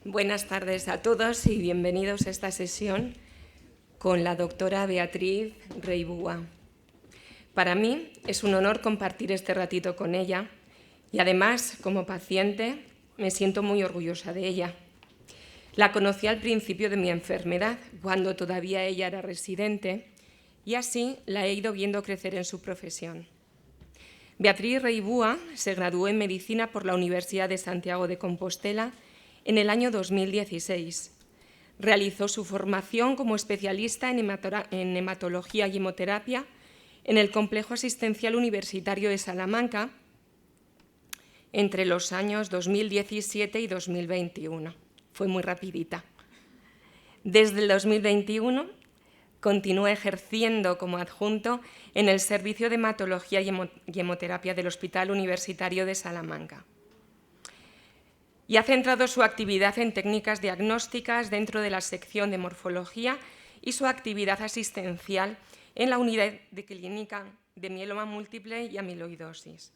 Buenas tardes a todos y bienvenidos a esta sesión con la doctora Beatriz Reibúa. Para mí es un honor compartir este ratito con ella y además, como paciente, me siento muy orgullosa de ella. La conocí al principio de mi enfermedad, cuando todavía ella era residente, y así la he ido viendo crecer en su profesión. Beatriz Reibúa se graduó en Medicina por la Universidad de Santiago de Compostela en el año 2016. Realizó su formación como especialista en hematología y hemoterapia en el Complejo Asistencial Universitario de Salamanca entre los años 2017 y 2021. Fue muy rapidita. Desde el 2021 continúa ejerciendo como adjunto en el Servicio de Hematología y Hemoterapia del Hospital Universitario de Salamanca. Y ha centrado su actividad en técnicas diagnósticas dentro de la sección de morfología y su actividad asistencial en la unidad de clínica de mieloma múltiple y amiloidosis.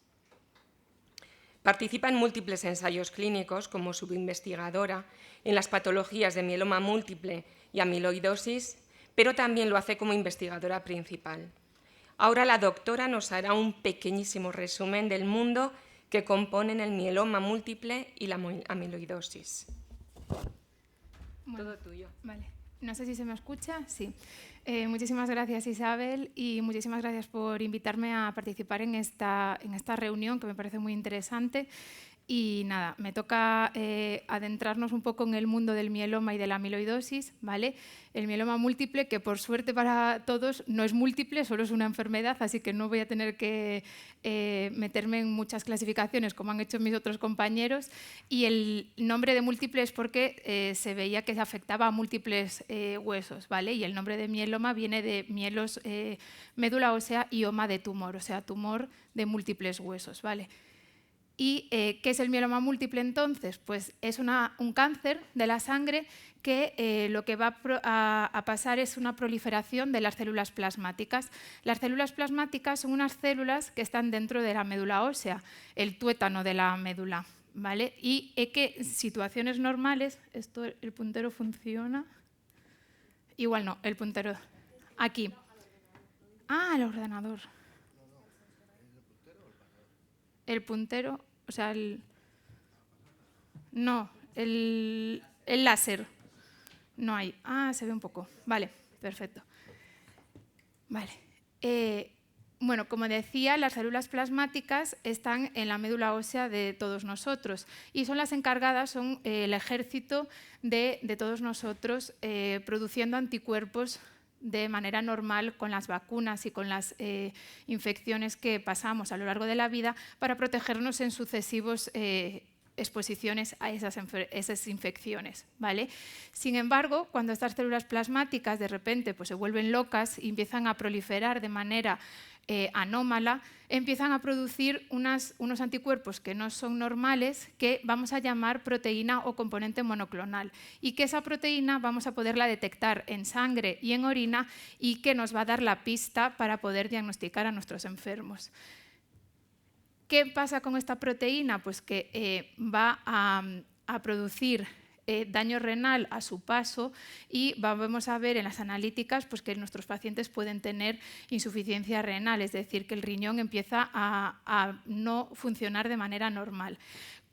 Participa en múltiples ensayos clínicos como subinvestigadora en las patologías de mieloma múltiple y amiloidosis, pero también lo hace como investigadora principal. Ahora la doctora nos hará un pequeñísimo resumen del mundo que componen el mieloma múltiple y la amiloidosis. Bueno, Todo tuyo. Vale. No sé si se me escucha. Sí. Muchísimas gracias, Isabel, y muchísimas gracias por invitarme a participar en esta reunión, que me parece muy interesante. Y nada, me toca adentrarnos un poco en el mundo del mieloma y de la amiloidosis, ¿vale? El mieloma múltiple, que por suerte para todos no es múltiple, solo es una enfermedad, así que no voy a tener que meterme en muchas clasificaciones como han hecho mis otros compañeros. Y el nombre de múltiple es porque se veía que se afectaba a múltiples huesos, ¿vale? Y el nombre de mieloma viene de mielos, médula ósea, y oma de tumor, o sea, tumor de múltiples huesos, ¿vale? ¿Y qué es el mieloma múltiple entonces? Pues es un cáncer de la sangre que lo que va a pasar es una proliferación de las células plasmáticas. Las células plasmáticas son unas células que están dentro de la médula ósea, el tuétano de la médula, ¿vale? Y que en situaciones normales, ¿el puntero funciona? Igual no, el puntero aquí. Ah, el ordenador. El puntero, o sea, no, el láser. No hay. Ah, se ve un poco. Vale, perfecto. Vale. Bueno, como decía, las células plasmáticas están en la médula ósea de todos nosotros y son las encargadas, son el ejército de todos nosotros produciendo anticuerpos de manera normal con las vacunas y con las infecciones que pasamos a lo largo de la vida para protegernos en sucesivos exposiciones a esas infecciones, ¿vale? Sin embargo, cuando estas células plasmáticas de repente pues, se vuelven locas y empiezan a proliferar de manera anómala, empiezan a producir unos anticuerpos que no son normales, que vamos a llamar proteína o componente monoclonal, y que esa proteína vamos a poderla detectar en sangre y en orina y que nos va a dar la pista para poder diagnosticar a nuestros enfermos. ¿Qué pasa con esta proteína? Pues que va a producir daño renal a su paso y vamos a ver en las analíticas pues, que nuestros pacientes pueden tener insuficiencia renal, es decir, que el riñón empieza a no funcionar de manera normal.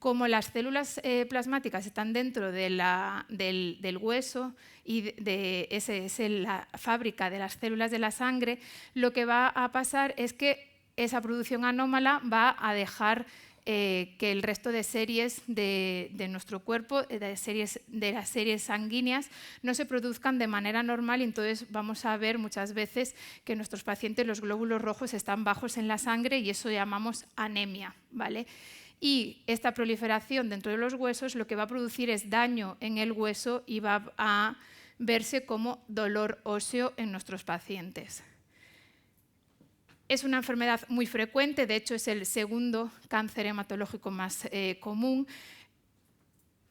Como las células plasmáticas están dentro del hueso y esa es la fábrica de las células de la sangre, lo que va a pasar es que esa producción anómala va a dejar que el resto de series de nuestro cuerpo, de las series sanguíneas, no se produzcan de manera normal y entonces vamos a ver muchas veces que en nuestros pacientes los glóbulos rojos están bajos en la sangre y eso llamamos anemia, ¿vale? Y esta proliferación dentro de los huesos lo que va a producir es daño en el hueso y va a verse como dolor óseo en nuestros pacientes. Es una enfermedad muy frecuente, de hecho es el segundo cáncer hematológico más común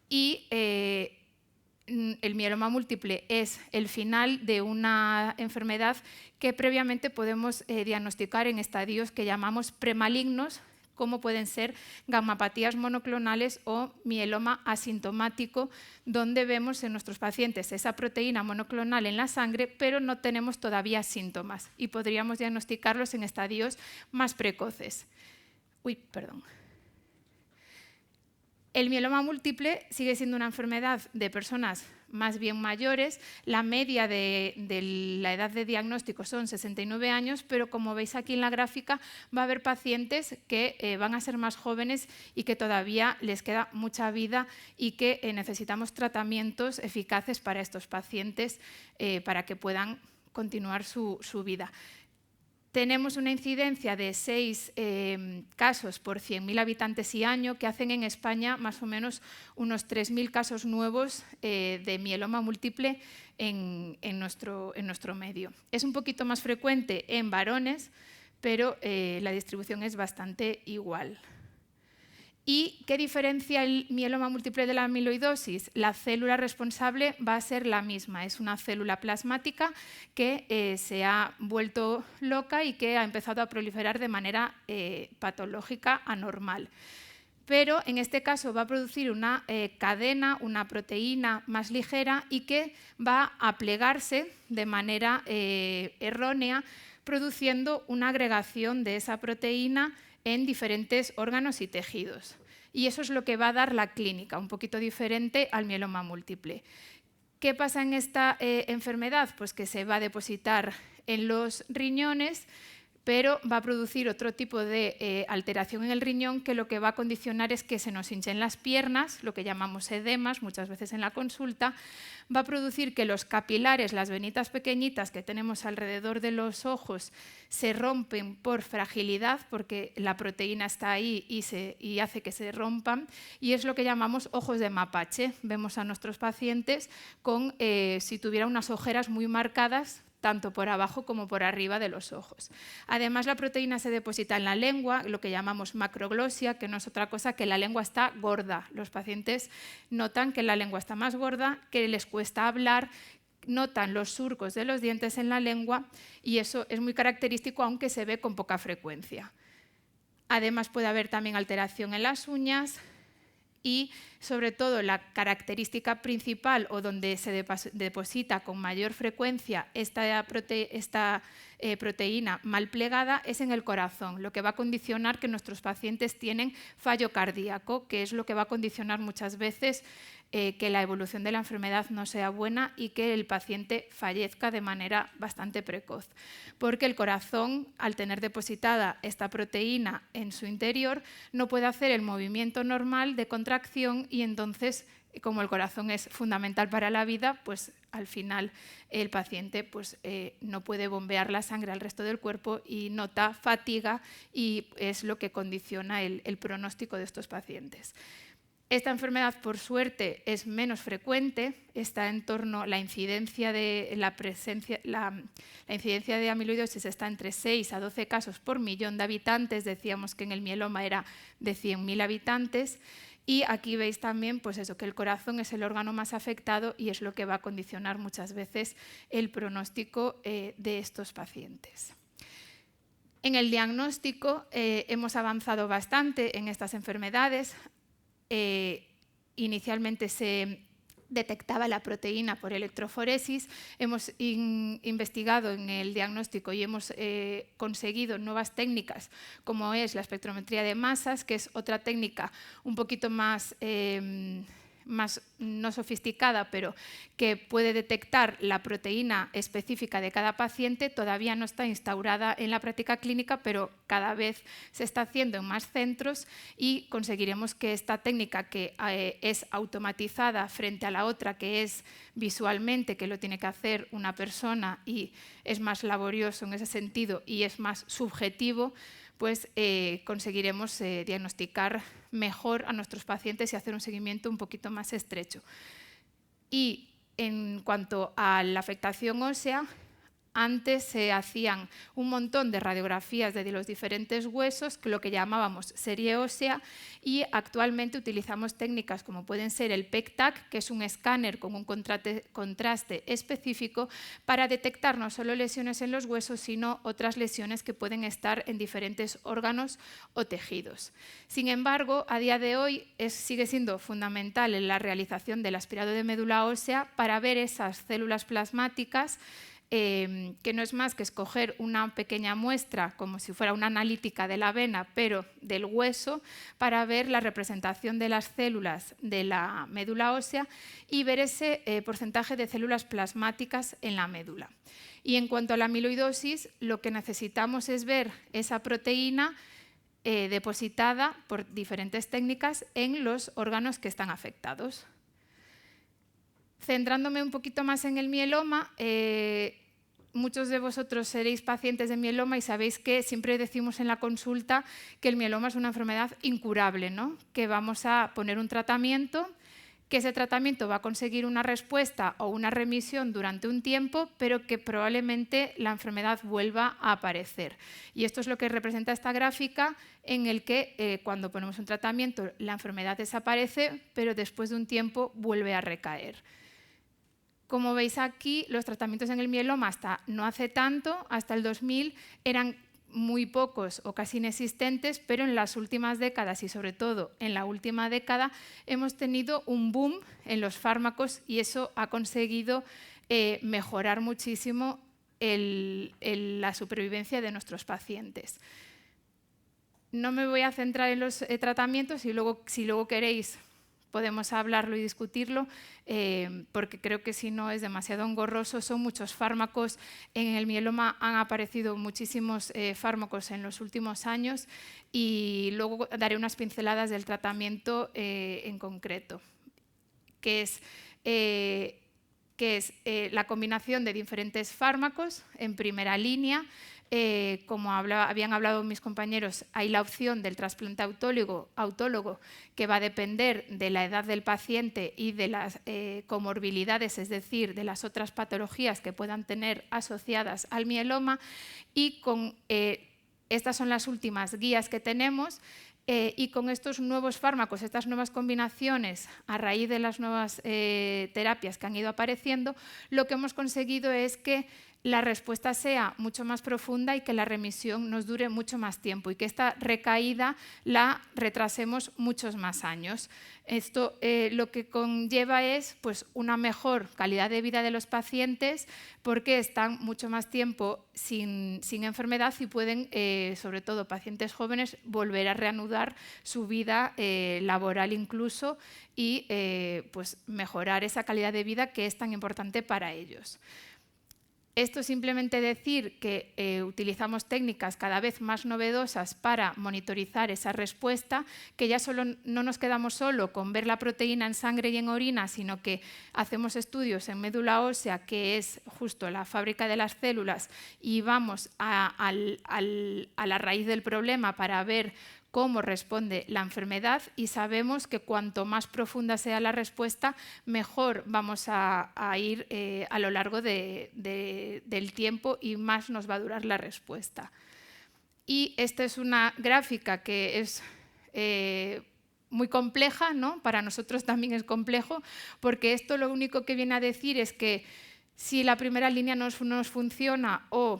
y el mieloma múltiple es el final de una enfermedad que previamente podemos diagnosticar en estadios que llamamos premalignos, como pueden ser gammatopatías monoclonales o mieloma asintomático, donde vemos en nuestros pacientes esa proteína monoclonal en la sangre, pero no tenemos todavía síntomas y podríamos diagnosticarlos en estadios más precoces. El mieloma múltiple sigue siendo una enfermedad de personas más bien mayores. La media de la edad de diagnóstico son 69 años, pero como veis aquí en la gráfica va a haber pacientes que van a ser más jóvenes y que todavía les queda mucha vida y que necesitamos tratamientos eficaces para estos pacientes para que puedan continuar su vida. Tenemos una incidencia de 6 casos por 100.000 habitantes y año, que hacen en España más o menos unos 3.000 casos nuevos de mieloma múltiple en nuestro medio. Es un poquito más frecuente en varones, pero la distribución es bastante igual. ¿Y qué diferencia el mieloma múltiple de la amiloidosis? La célula responsable va a ser la misma, es una célula plasmática que se ha vuelto loca y que ha empezado a proliferar de manera patológica anormal. Pero en este caso va a producir una cadena, una proteína más ligera y que va a plegarse de manera errónea, produciendo una agregación de esa proteína en diferentes órganos y tejidos. Y eso es lo que va a dar la clínica, un poquito diferente al mieloma múltiple. ¿Qué pasa en esta enfermedad? Pues que se va a depositar en los riñones, pero va a producir otro tipo de alteración en el riñón que lo que va a condicionar es que se nos hinchen las piernas, lo que llamamos edemas, muchas veces en la consulta. Va a producir que los capilares, las venitas pequeñitas que tenemos alrededor de los ojos, se rompen por fragilidad, porque la proteína está ahí y hace que se rompan, y es lo que llamamos ojos de mapache. Vemos a nuestros pacientes con, si tuviera unas ojeras muy marcadas, tanto por abajo como por arriba de los ojos. Además, la proteína se deposita en la lengua, lo que llamamos macroglosia, que no es otra cosa que la lengua está gorda. Los pacientes notan que la lengua está más gorda, que les cuesta hablar, notan los surcos de los dientes en la lengua y eso es muy característico, aunque se ve con poca frecuencia. Además, puede haber también alteración en las uñas, y sobre todo la característica principal o donde se deposita con mayor frecuencia esta proteína mal plegada es en el corazón, lo que va a condicionar que nuestros pacientes tienen fallo cardíaco, que es lo que va a condicionar muchas veces que la evolución de la enfermedad no sea buena y que el paciente fallezca de manera bastante precoz. Porque el corazón, al tener depositada esta proteína en su interior, no puede hacer el movimiento normal de contracción y entonces, como el corazón es fundamental para la vida, pues al final el paciente pues, no puede bombear la sangre al resto del cuerpo y nota fatiga y es lo que condiciona el pronóstico de estos pacientes. Esta enfermedad, por suerte, es menos frecuente, está en torno, la incidencia de amiloidosis está entre 6 a 12 casos por millón de habitantes, decíamos que en el mieloma era de 100.000 habitantes, y aquí veis también pues eso, que el corazón es el órgano más afectado y es lo que va a condicionar muchas veces el pronóstico de estos pacientes. En el diagnóstico hemos avanzado bastante en estas enfermedades. Inicialmente se detectaba la proteína por electroforesis, hemos investigado en el diagnóstico y hemos conseguido nuevas técnicas como es la espectrometría de masas, que es otra técnica un poquito más no sofisticada, pero que puede detectar la proteína específica de cada paciente. Todavía no está instaurada en la práctica clínica, pero cada vez se está haciendo en más centros y conseguiremos que esta técnica, que es automatizada frente a la otra, que es visualmente, que lo tiene que hacer una persona y es más laborioso en ese sentido y es más subjetivo, pues conseguiremos diagnosticar mejor a nuestros pacientes y hacer un seguimiento un poquito más estrecho. Y en cuanto a la afectación ósea, Antes se hacían un montón de radiografías de los diferentes huesos, lo que llamábamos serie ósea, y actualmente utilizamos técnicas como pueden ser el PEC-TAC, que es un escáner con un contraste específico para detectar no solo lesiones en los huesos, sino otras lesiones que pueden estar en diferentes órganos o tejidos. Sin embargo, a día de hoy sigue siendo fundamental en la realización del aspirado de médula ósea para ver esas células plasmáticas, que no es más que escoger una pequeña muestra, como si fuera una analítica de la vena, pero del hueso, para ver la representación de las células de la médula ósea y ver ese porcentaje de células plasmáticas en la médula. Y en cuanto a la amiloidosis, lo que necesitamos es ver esa proteína depositada por diferentes técnicas en los órganos que están afectados. Centrándome un poquito más en el mieloma, muchos de vosotros seréis pacientes de mieloma y sabéis que siempre decimos en la consulta que el mieloma es una enfermedad incurable, ¿no? Que vamos a poner un tratamiento, que ese tratamiento va a conseguir una respuesta o una remisión durante un tiempo, pero que probablemente la enfermedad vuelva a aparecer. Y esto es lo que representa esta gráfica, en el que cuando ponemos un tratamiento la enfermedad desaparece, pero después de un tiempo vuelve a recaer. Como veis aquí, los tratamientos en el mieloma hasta no hace tanto, hasta el 2000, eran muy pocos o casi inexistentes, pero en las últimas décadas y sobre todo en la última década hemos tenido un boom en los fármacos y eso ha conseguido mejorar muchísimo la supervivencia de nuestros pacientes. No me voy a centrar en los tratamientos y luego, si luego queréis, podemos hablarlo y discutirlo, porque creo que si no es demasiado engorroso. Son muchos fármacos. En el mieloma han aparecido muchísimos fármacos en los últimos años y luego daré unas pinceladas del tratamiento en concreto, que es la combinación de diferentes fármacos en primera línea. Como habían hablado mis compañeros, hay la opción del trasplante autólogo, que va a depender de la edad del paciente y de las comorbilidades, es decir, de las otras patologías que puedan tener asociadas al mieloma. Y estas son las últimas guías que tenemos. Y con estos nuevos fármacos, estas nuevas combinaciones, a raíz de las nuevas terapias que han ido apareciendo, lo que hemos conseguido es que la respuesta sea mucho más profunda y que la remisión nos dure mucho más tiempo y que esta recaída la retrasemos muchos más años. Esto lo que conlleva es pues, una mejor calidad de vida de los pacientes porque están mucho más tiempo sin enfermedad y pueden, sobre todo pacientes jóvenes, volver a reanudar su vida laboral incluso y pues, mejorar esa calidad de vida que es tan importante para ellos. Esto simplemente decir que utilizamos técnicas cada vez más novedosas para monitorizar esa respuesta, que ya no nos quedamos solo con ver la proteína en sangre y en orina, sino que hacemos estudios en médula ósea, que es justo la fábrica de las células, y vamos a la raíz del problema para ver cómo responde la enfermedad y sabemos que cuanto más profunda sea la respuesta, mejor vamos a ir a lo largo del tiempo y más nos va a durar la respuesta. Y esta es una gráfica que es muy compleja, ¿no? Para nosotros también es complejo, porque esto lo único que viene a decir es que si la primera línea no nos funciona o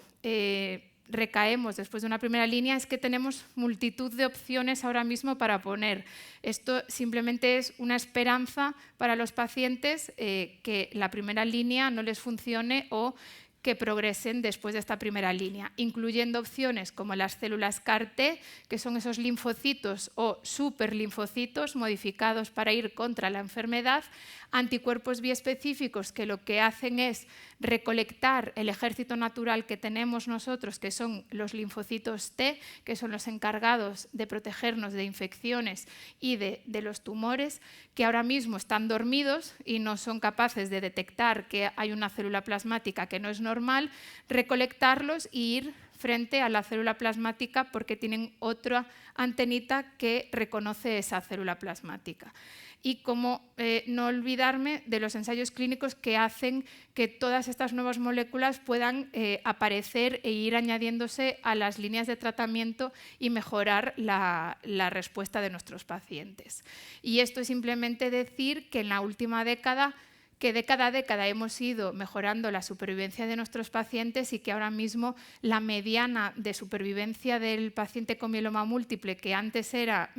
recaemos después de una primera línea, es que tenemos multitud de opciones ahora mismo para poner. Esto simplemente es una esperanza para los pacientes que la primera línea no les funcione o que progresen después de esta primera línea, incluyendo opciones como las células CAR-T, que son esos linfocitos o superlinfocitos modificados para ir contra la enfermedad, anticuerpos biespecíficos que lo que hacen es recolectar el ejército natural que tenemos nosotros, que son los linfocitos T, que son los encargados de protegernos de infecciones y de los tumores, que ahora mismo están dormidos y no son capaces de detectar que hay una célula plasmática que no es normal, recolectarlos e ir frente a la célula plasmática porque tienen otra antenita que reconoce esa célula plasmática. Y cómo no olvidarme de los ensayos clínicos que hacen que todas estas nuevas moléculas puedan aparecer e ir añadiéndose a las líneas de tratamiento y mejorar la respuesta de nuestros pacientes. Y esto es simplemente decir que en la última década, que década a década hemos ido mejorando la supervivencia de nuestros pacientes y que ahora mismo la mediana de supervivencia del paciente con mieloma múltiple, que antes era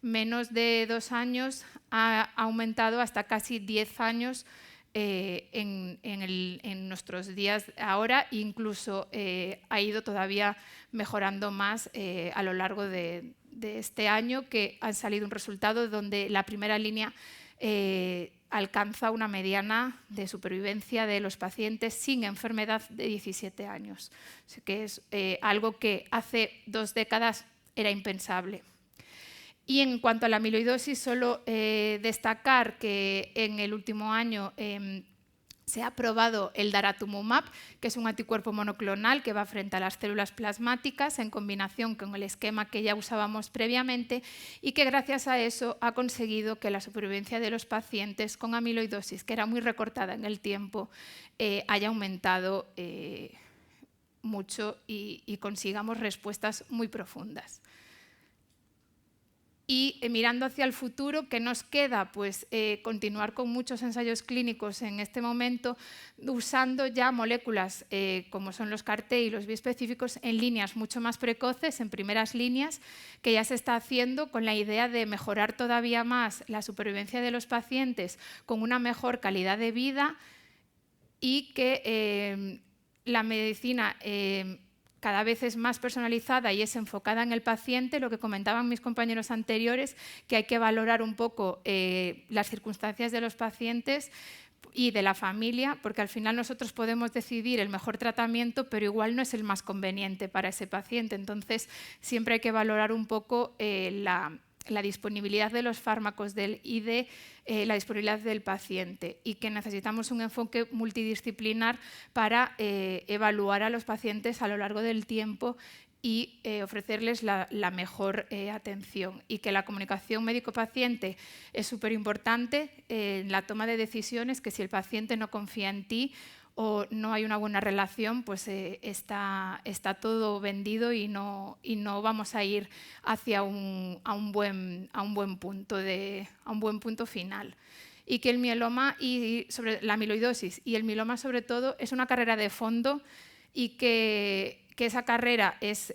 menos de 2 años, ha aumentado hasta casi 10 años en nuestros días ahora, e incluso ha ido todavía mejorando más a lo largo de este año, que ha salido un resultado donde la primera línea alcanza una mediana de supervivencia de los pacientes sin enfermedad de 17 años. O sea que es algo que hace 2 décadas era impensable. Y en cuanto a la amiloidosis, solo destacar que en el último año se ha probado el daratumumab, que es un anticuerpo monoclonal que va frente a las células plasmáticas en combinación con el esquema que ya usábamos previamente y que gracias a eso ha conseguido que la supervivencia de los pacientes con amiloidosis, que era muy recortada en el tiempo, haya aumentado mucho y consigamos respuestas muy profundas. Y mirando hacia el futuro, ¿qué nos queda? Pues continuar con muchos ensayos clínicos en este momento, usando ya moléculas como son los CAR-T y los biespecíficos en líneas mucho más precoces, en primeras líneas, que ya se está haciendo con la idea de mejorar todavía más la supervivencia de los pacientes con una mejor calidad de vida y que la medicina cada vez es más personalizada y es enfocada en el paciente, lo que comentaban mis compañeros anteriores, que hay que valorar un poco las circunstancias de los pacientes y de la familia, porque al final nosotros podemos decidir el mejor tratamiento, pero igual no es el más conveniente para ese paciente. Entonces, siempre hay que valorar un poco la disponibilidad de los fármacos y de la disponibilidad del paciente, y que necesitamos un enfoque multidisciplinar para evaluar a los pacientes a lo largo del tiempo y ofrecerles la mejor atención, y que la comunicación médico-paciente es súper importante en la toma de decisiones, que si el paciente no confía en ti o no hay una buena relación, pues está todo vendido y no vamos a ir hacia a un buen punto final. Y que el mieloma y sobre la amiloidosis y el mieloma sobre todo es una carrera de fondo, y que esa carrera es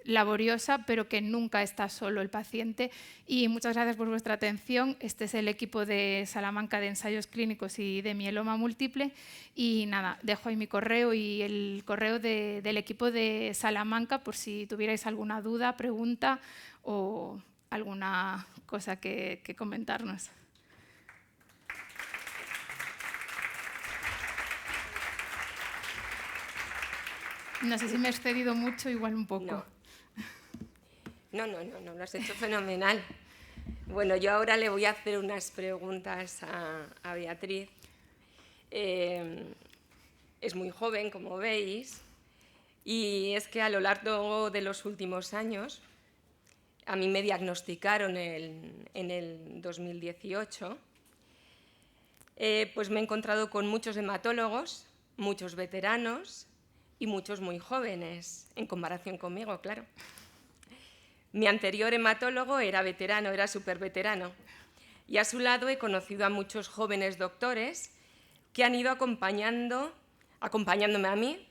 laboriosa, pero que nunca está solo el paciente. Y muchas gracias por vuestra atención. Este es el equipo de Salamanca de ensayos clínicos y de mieloma múltiple. Y nada, dejo ahí mi correo y el correo del equipo de Salamanca por si tuvierais alguna duda, pregunta o alguna cosa que comentarnos. No sé si me he excedido mucho, igual un poco. No, lo has hecho fenomenal. Bueno, yo ahora le voy a hacer unas preguntas a Beatriz. Es muy joven, como veis, y es que a lo largo de los últimos años, a mí me diagnosticaron en el 2018, pues me he encontrado con muchos hematólogos, muchos veteranos y muchos muy jóvenes, en comparación conmigo, claro. Mi anterior hematólogo era veterano, era súper veterano, y a su lado he conocido a muchos jóvenes doctores que han ido acompañándome a mí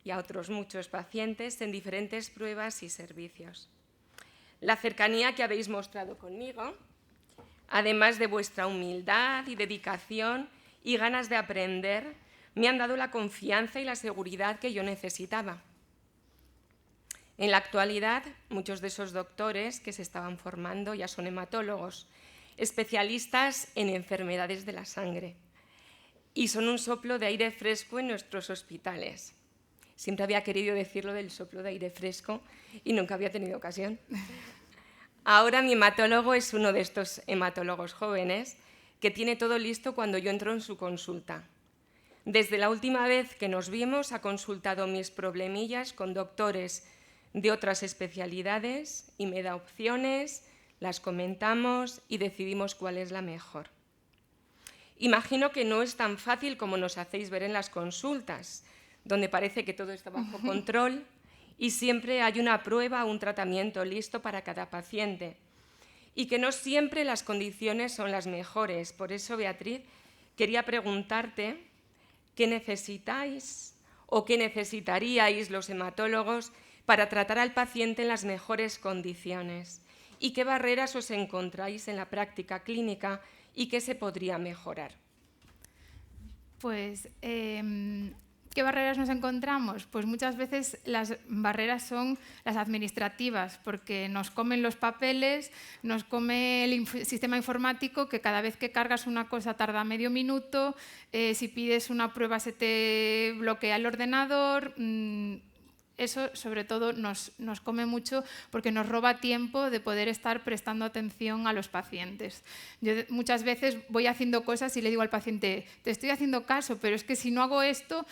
y a otros muchos pacientes en diferentes pruebas y servicios. La cercanía que habéis mostrado conmigo, además de vuestra humildad y dedicación y ganas de aprender, me han dado la confianza y la seguridad que yo necesitaba. En la actualidad, muchos de esos doctores que se estaban formando ya son hematólogos, especialistas en enfermedades de la sangre, y son un soplo de aire fresco en nuestros hospitales. Siempre había querido decirlo del soplo de aire fresco y nunca había tenido ocasión. Ahora mi hematólogo es uno de estos hematólogos jóvenes que tiene todo listo cuando yo entro en su consulta. Desde la última vez que nos vimos ha consultado mis problemillas con doctores de otras especialidades y me da opciones, las comentamos y decidimos cuál es la mejor. Imagino que no es tan fácil como nos hacéis ver en las consultas, donde parece que todo está bajo control y siempre hay una prueba o un tratamiento listo para cada paciente, y que no siempre las condiciones son las mejores. Por eso, Beatriz, quería preguntarte qué necesitáis o qué necesitaríais los hematólogos para tratar al paciente en las mejores condiciones y qué barreras os encontráis en la práctica clínica y qué se podría mejorar. Pues, ¿qué barreras nos encontramos? Pues muchas veces las barreras son las administrativas, porque nos comen los papeles, nos come el sistema informático, que cada vez que cargas una cosa tarda medio minuto, si pides una prueba se te bloquea el ordenador. Eso, sobre todo, nos come mucho porque nos roba tiempo de poder estar prestando atención a los pacientes. Yo muchas veces voy haciendo cosas y le digo al paciente, te estoy haciendo caso, pero es que si no hago esto,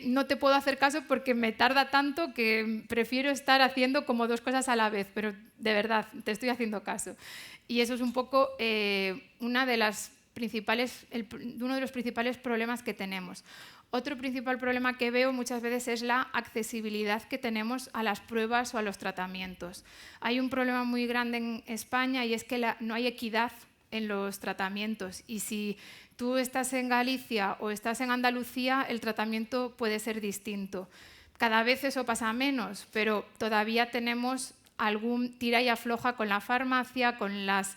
no te puedo hacer caso porque me tarda tanto que prefiero estar haciendo como dos cosas a la vez, pero de verdad, te estoy haciendo caso. Y eso es un poco uno de los principales problemas que tenemos. Otro principal problema que veo muchas veces es la accesibilidad que tenemos a las pruebas o a los tratamientos. Hay un problema muy grande en España y es que no hay equidad en los tratamientos, y si tú estás en Galicia o estás en Andalucía, el tratamiento puede ser distinto. Cada vez eso pasa menos, pero todavía tenemos algún tira y afloja con la farmacia, con las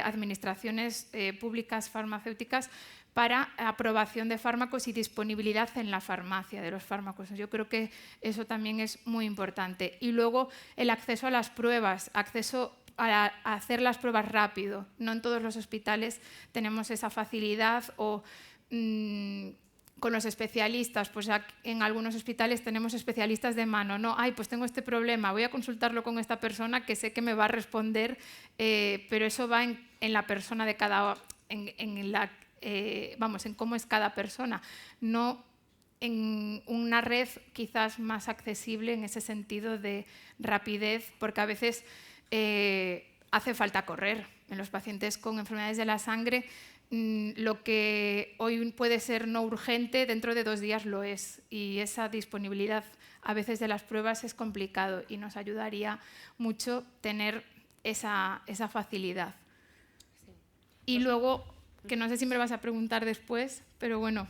administraciones públicas farmacéuticas, para aprobación de fármacos y disponibilidad en la farmacia de los fármacos. Yo creo que eso también es muy importante. Y luego el acceso a las pruebas, acceso a hacer las pruebas rápido. No en todos los hospitales tenemos esa facilidad, o con los especialistas, pues en algunos hospitales tenemos especialistas de mano, ¿no? Ay, pues tengo este problema, voy a consultarlo con esta persona que sé que me va a responder, pero eso va en la persona de cada... en cómo es cada persona, no en una red quizás más accesible en ese sentido de rapidez, porque a veces hace falta correr. En los pacientes con enfermedades de la sangre, lo que hoy puede ser no urgente, dentro de 2 días lo es, y esa disponibilidad a veces de las pruebas es complicado y nos ayudaría mucho tener esa facilidad. Sí. Y luego, que no sé si me lo vas a preguntar después, pero bueno,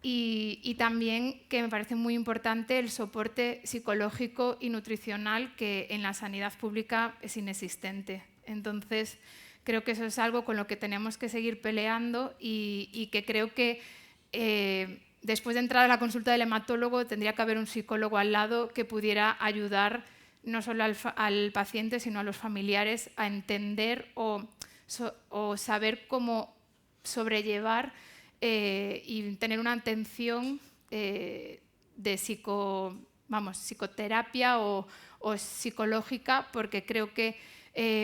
y también que me parece muy importante el soporte psicológico y nutricional, que en la sanidad pública es inexistente. Entonces, creo que eso es algo con lo que tenemos que seguir peleando, y que creo que después de entrar a la consulta del hematólogo tendría que haber un psicólogo al lado que pudiera ayudar no solo al paciente, sino a los familiares a entender o saber cómo sobrellevar y tener una atención de psicoterapia o psicológica, porque creo que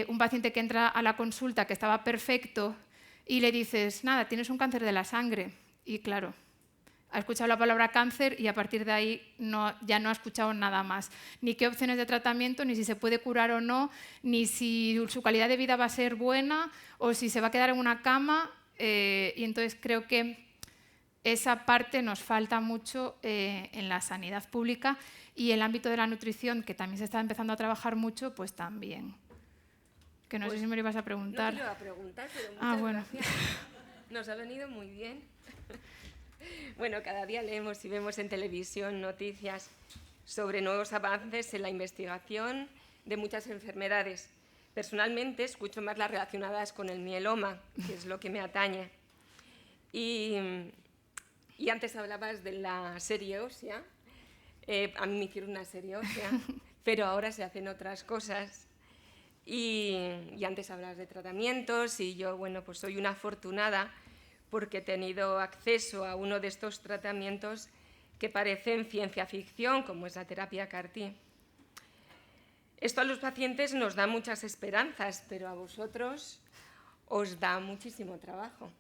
un paciente que entra a la consulta que estaba perfecto y le dices, nada, tienes un cáncer de la sangre, y claro, ha escuchado la palabra cáncer y a partir de ahí ya no ha escuchado nada más. Ni qué opciones de tratamiento, ni si se puede curar o no, ni si su calidad de vida va a ser buena o si se va a quedar en una cama. Y entonces creo que esa parte nos falta mucho en la sanidad pública, y el ámbito de la nutrición, que también se está empezando a trabajar mucho, pues también. Que no sé si me lo ibas a preguntar. No te lo iba a preguntar, pero muchas gracias. Nos ha venido muy bien. Bueno, cada día leemos y vemos en televisión noticias sobre nuevos avances en la investigación de muchas enfermedades. Personalmente escucho más las relacionadas con el mieloma, que es lo que me atañe. Y antes hablabas de la serie ósea. A mí me hicieron una serie ósea, pero ahora se hacen otras cosas. Y antes hablabas de tratamientos, y yo, bueno, pues soy una afortunada porque he tenido acceso a uno de estos tratamientos que parecen ciencia ficción, como es la terapia CAR-T. Esto a los pacientes nos da muchas esperanzas, pero a vosotros os da muchísimo trabajo.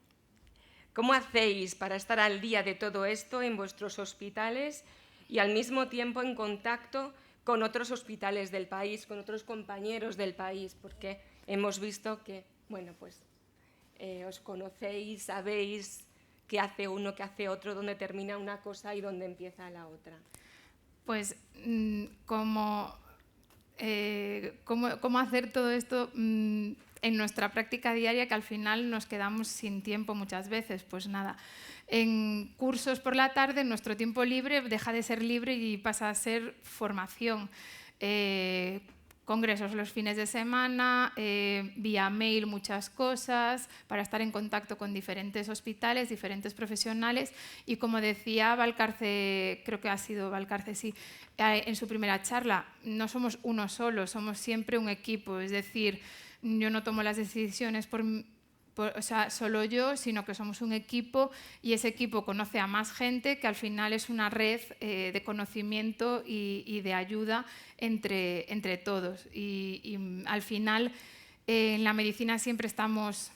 ¿Cómo hacéis para estar al día de todo esto en vuestros hospitales y al mismo tiempo en contacto con otros hospitales del país, con otros compañeros del país? Porque hemos visto que, bueno, pues os conocéis, sabéis qué hace uno, qué hace otro, dónde termina una cosa y dónde empieza la otra. Pues cómo hacer todo esto en nuestra práctica diaria, que al final nos quedamos sin tiempo muchas veces. Pues nada, en cursos por la tarde nuestro tiempo libre deja de ser libre y pasa a ser formación. Congresos los fines de semana, vía mail muchas cosas, para estar en contacto con diferentes hospitales, diferentes profesionales. Y como decía Valcarce, creo que ha sido Valcarce, sí, en su primera charla, no somos uno solo, somos siempre un equipo. Es decir, yo no tomo las decisiones solo yo, sino que somos un equipo y ese equipo conoce a más gente, que al final es una red de conocimiento y de ayuda entre todos. Y al final en la medicina siempre estamos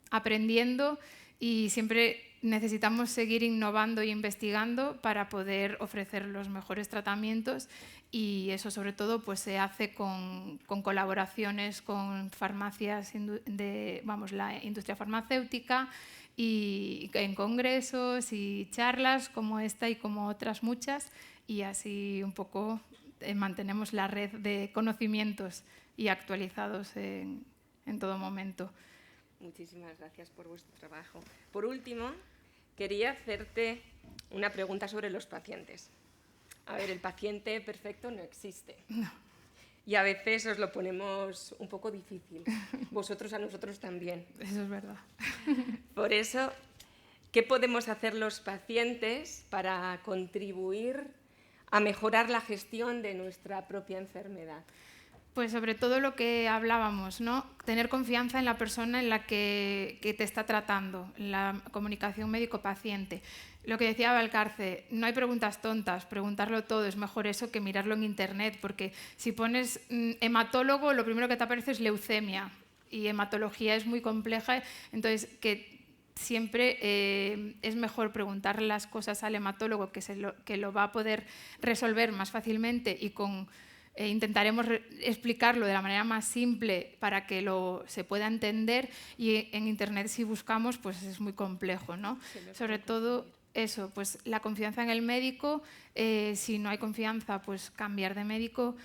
aprendiendo y siempre necesitamos seguir innovando e investigando para poder ofrecer los mejores tratamientos, y eso sobre todo pues se hace con colaboraciones con farmacias la industria farmacéutica, y en congresos y charlas como esta y como otras muchas, y así un poco mantenemos la red de conocimientos y actualizados en todo momento. Muchísimas gracias por vuestro trabajo. Por último, quería hacerte una pregunta sobre los pacientes. A ver, el paciente perfecto no existe. No. Y a veces os lo ponemos un poco difícil. Vosotros a nosotros también. Eso es verdad. Por eso, ¿qué podemos hacer los pacientes para contribuir a mejorar la gestión de nuestra propia enfermedad? Pues sobre todo lo que hablábamos, ¿no? Tener confianza en la persona en la que te está tratando, en la comunicación médico-paciente. Lo que decía Valcarce, no hay preguntas tontas, preguntarlo todo, es mejor eso que mirarlo en internet, porque si pones hematólogo, lo primero que te aparece es leucemia, y hematología es muy compleja, entonces que siempre es mejor preguntarle las cosas al hematólogo, que lo va a poder resolver más fácilmente, y intentaremos explicarlo de la manera más simple para que se pueda entender, y en internet si buscamos pues es muy complejo, ¿no? Sobre todo eso, pues la confianza en el médico, si no hay confianza pues cambiar de médico,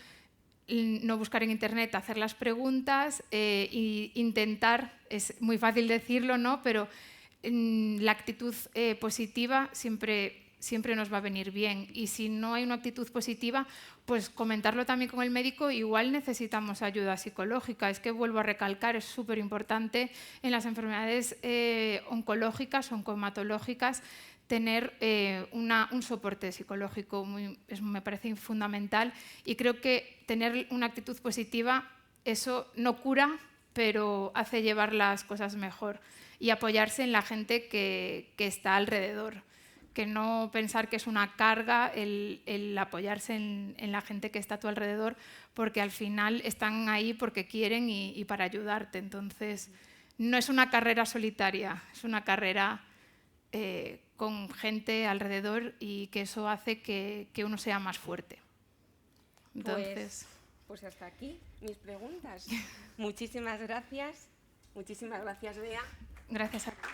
no buscar en internet, hacer las preguntas e intentar, es muy fácil decirlo, ¿no? Pero la actitud positiva siempre nos va a venir bien, y si no hay una actitud positiva, pues comentarlo también con el médico. Igual necesitamos ayuda psicológica, es que vuelvo a recalcar, es súper importante en las enfermedades oncológicas, oncohematológicas, tener un soporte psicológico, me parece fundamental, y creo que tener una actitud positiva, eso no cura, pero hace llevar las cosas mejor, y apoyarse en la gente que está alrededor. Que no pensar que es una carga el apoyarse en la gente que está a tu alrededor, porque al final están ahí porque quieren y para ayudarte. Entonces, no es una carrera solitaria, es una carrera con gente alrededor, y que eso hace que uno sea más fuerte. Entonces, pues hasta aquí mis preguntas. Muchísimas gracias. Muchísimas gracias, Bea. Gracias a ti.